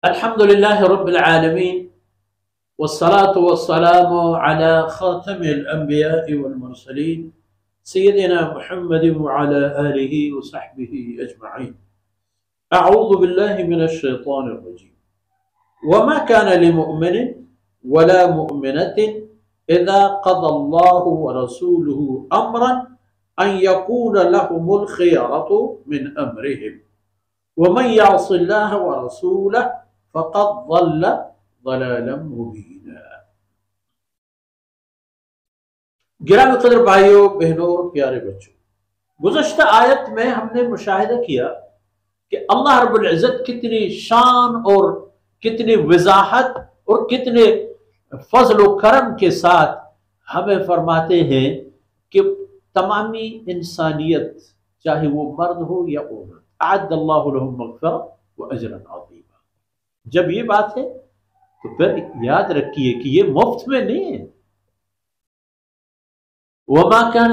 الحمد لله رب العالمين والصلاة والسلام على خاتم الأنبياء والمرسلين سيدنا محمد وعلى آله وصحبه أجمعين. أعوذ بالله من الشيطان الرجيم. وما كان لمؤمن ولا مؤمنة إذا قضى الله ورسوله أمرا أن يكون لهم الخيرة من أمرهم ومن يعص الله ورسوله فقد ضل ضلالا مبینا۔ گرامی قدر بھائیوں، بہنوں اور پیارے بچوں، گزشتہ آیت میں ہم نے مشاہدہ کیا کہ اللہ رب العزت کتنی شان اور کتنی وضاحت اور کتنے فضل و کرم کے ساتھ ہمیں فرماتے ہیں کہ تمامی انسانیت، چاہے وہ مرد ہو یا عورت، اعد اللہ لهم مغفرۃ واجرا عظیما۔ جب یہ بات ہے تو پھر یاد رکھیے کہ یہ مفت میں نہیں ہے۔ وما کان،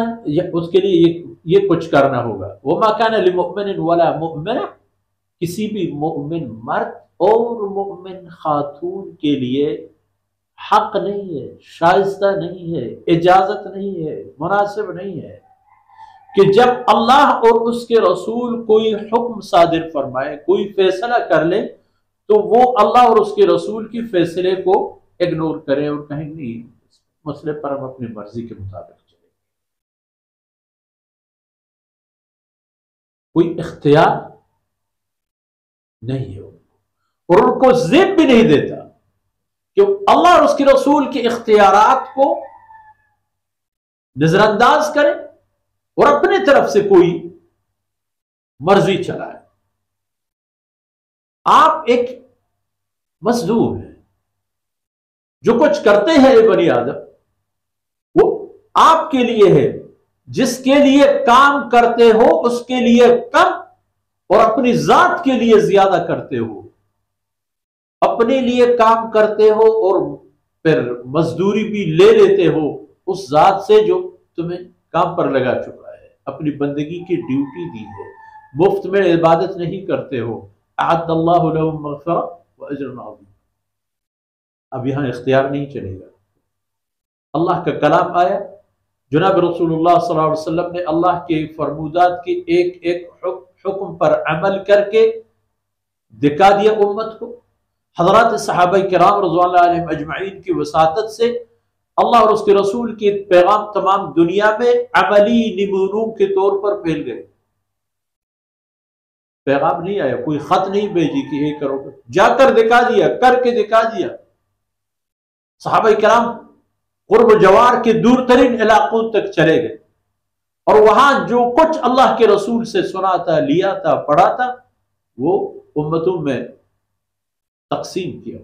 اس کے لیے یہ کچھ کرنا ہوگا۔ وما کان لمؤمن ولا مؤمنہ، کسی بھی مؤمن مرد اور مؤمن خاتون کے لیے حق نہیں ہے، شائستہ نہیں ہے، اجازت نہیں ہے، مناسب نہیں ہے کہ جب اللہ اور اس کے رسول کوئی حکم صادر فرمائے، کوئی فیصلہ کر لے، تو وہ اللہ اور اس کے رسول کی فیصلے کو اگنور کریں اور کہیں نہیں، مسئلے پر ہم اپنی مرضی کے مطابق چلیں۔ کوئی اختیار نہیں ہے اور ان کو زیب بھی نہیں دیتا کہ اللہ اور اس کے رسول کے اختیارات کو نظر انداز کرے اور اپنے طرف سے کوئی مرضی چلائے۔ آپ ایک مظلوم ہیں، جو کچھ کرتے ہیں بنی آدم وہ آپ کے لیے ہے، جس کے لیے کام کرتے ہو اس کے لیے کم اور اپنی ذات کے لیے زیادہ کرتے ہو، اپنے لیے کام کرتے ہو اور پھر مزدوری بھی لے لیتے ہو اس ذات سے جو تمہیں کام پر لگا چکا ہے، اپنی بندگی کی ڈیوٹی دی ہے، مفت میں عبادت نہیں کرتے ہو۔ اعد اللہ لهم مغفرۃ واجر عظیم۔ اب یہاں اختیار نہیں چلے گا، اللہ کا کلام آیا، جناب رسول اللہ صلی اللہ علیہ وسلم نے اللہ کے فرمودات کے ایک ایک حکم پر عمل کر کے دکھا دیا امت کو۔ حضرات صحابہ کرام رضوان اللہ علیہم اجمعین کی وساطت سے اللہ اور اس کے رسول کے پیغام تمام دنیا میں عملی نمونوں کے طور پر پھیل گئے۔ پیغام نہیں آیا، کوئی خط نہیں بھیجی کہ یہ کرو، جا کر دکھا دیا، کر کے دکھا دیا۔ صحابہ کرام قرب و جوار کے دور ترین علاقوں تک چلے گئے اور وہاں جو کچھ اللہ کے رسول سے سنا تھا، لیا تھا، پڑھا تھا، وہ امتوں میں تقسیم کیا۔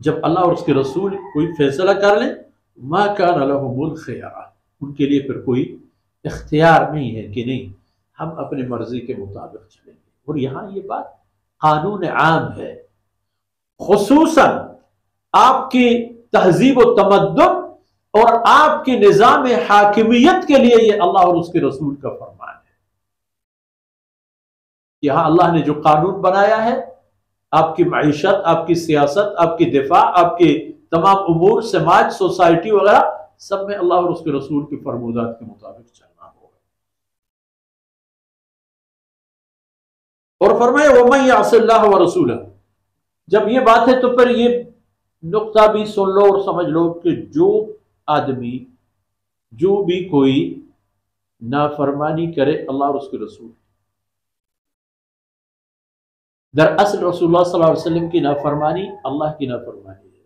جب اللہ اور اس کے رسول کوئی فیصلہ کر لیں، ما کان لهم الخیرہ، ان کے لیے پھر کوئی اختیار نہیں ہے کہ نہیں ہم اپنی مرضی کے مطابق چلیں گے۔ اور یہاں یہ بات قانون عام ہے، خصوصاً آپ کی تہذیب و تمدن اور آپ کی نظام حاکمیت کے لیے یہ اللہ اور اس کے رسول کا فرمان ہے۔ یہاں اللہ نے جو قانون بنایا ہے، آپ کی معیشت، آپ کی سیاست، آپ کی دفاع، آپ کے تمام امور، سماج، سوسائٹی وغیرہ، سب میں اللہ اور اس کے رسول کے فرمودات کے مطابق چلنا ہوگا۔ اور فرمایا وَمَن يَعْصِ اللَّهَ وَرَسُولَهُ۔ جب یہ بات ہے تو پھر یہ نقطہ بھی سن لو اور سمجھ لو کہ جو آدمی، جو بھی کوئی نافرمانی کرے اللہ اور اس کے رسول، دراصل رسول اللہ صلی اللہ علیہ وسلم کی نافرمانی اللہ کی نافرمانی ہے،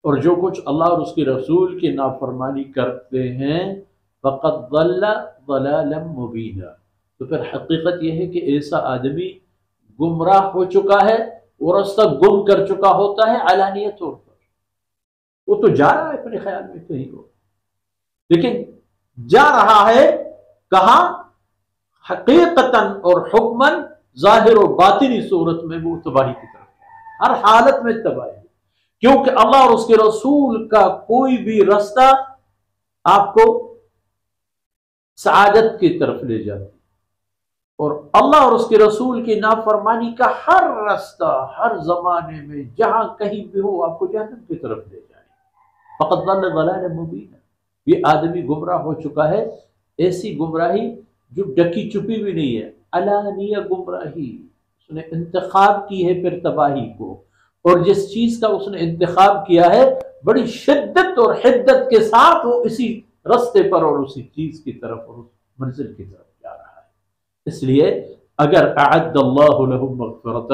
اور جو کچھ اللہ اور اس کے رسول کی نافرمانی کرتے ہیں فقد ضل ضلالا مبینا، تو پھر حقیقت یہ ہے کہ ایسا آدمی گمراہ ہو چکا ہے، وہ راستہ گم کر چکا ہوتا ہے علانیہ طور پر۔ وہ تو جا رہا ہے اپنے خیال میں کہیں کو، لیکن جا رہا ہے کہاں؟ حقیقتاً اور حکماً، ظاہر و باطنی صورت میں وہ تباہی کی طرف، ہر حالت میں تباہی، کیونکہ اللہ اور اس کے رسول کا کوئی بھی راستہ آپ کو سعادت کی طرف لے جاتی، اور اللہ اور اس کے رسول کی نافرمانی کا ہر راستہ ہر زمانے میں جہاں کہیں بھی ہو آپ کو جہنم کی طرف لے جائے۔ فقط ضل ضلال مبین، یہ آدمی گمراہ ہو چکا ہے، ایسی گمراہی جو ڈکی چھپی بھی نہیں ہے، علانیہ گمراہی، اس نے انتخاب کی ہے پھر تباہی کو، اور جس چیز کا اس نے انتخاب کیا ہے بڑی شدت اور حدت کے ساتھ وہ اسی رستے پر اور اسی چیز کی طرف اور اس منزل کی طرف جا رہا ہے۔ اس لیے اگر اعد اللہ لہم مغفرۃ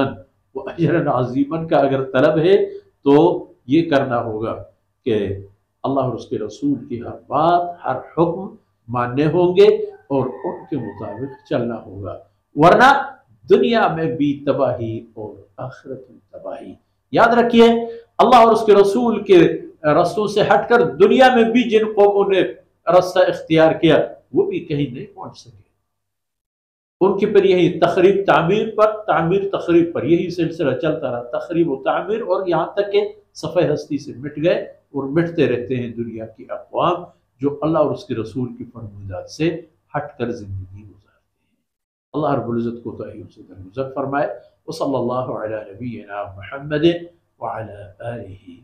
و اجرا عظیما کا اگر طلب ہے تو یہ کرنا ہوگا کہ اللہ اور اس کے رسول کی ہر بات ہر حکم ماننے ہوں گے اور ان کے مطابق چلنا ہوگا، ورنہ دنیا میں بھی تباہی اور آخرت میں تباہی۔ یاد رکھیے اللہ اور اس کے رسول کے رستوں سے ہٹ کر دنیا میں بھی جن قوموں نے راستہ اختیار کیا وہ بھی کہیں نہیں پہنچ سکے، ان کے پر یہی تخریب تعمیر تخریب پر یہی سلسلہ چلتا رہا، تخریب و تعمیر، اور یہاں تک کہ صفحہ ہستی سے مٹ گئے اور مٹتے رہتے ہیں دنیا کی اقوام جو اللہ اور اس کے رسول کی فرمودات سے ہٹ کر زندگی گزارتے ہیں۔ اللہ رب العزت کو توفیق سے درگزر فرمائے۔ وصلی اللہ علی نبینا محمد وعلی آلہ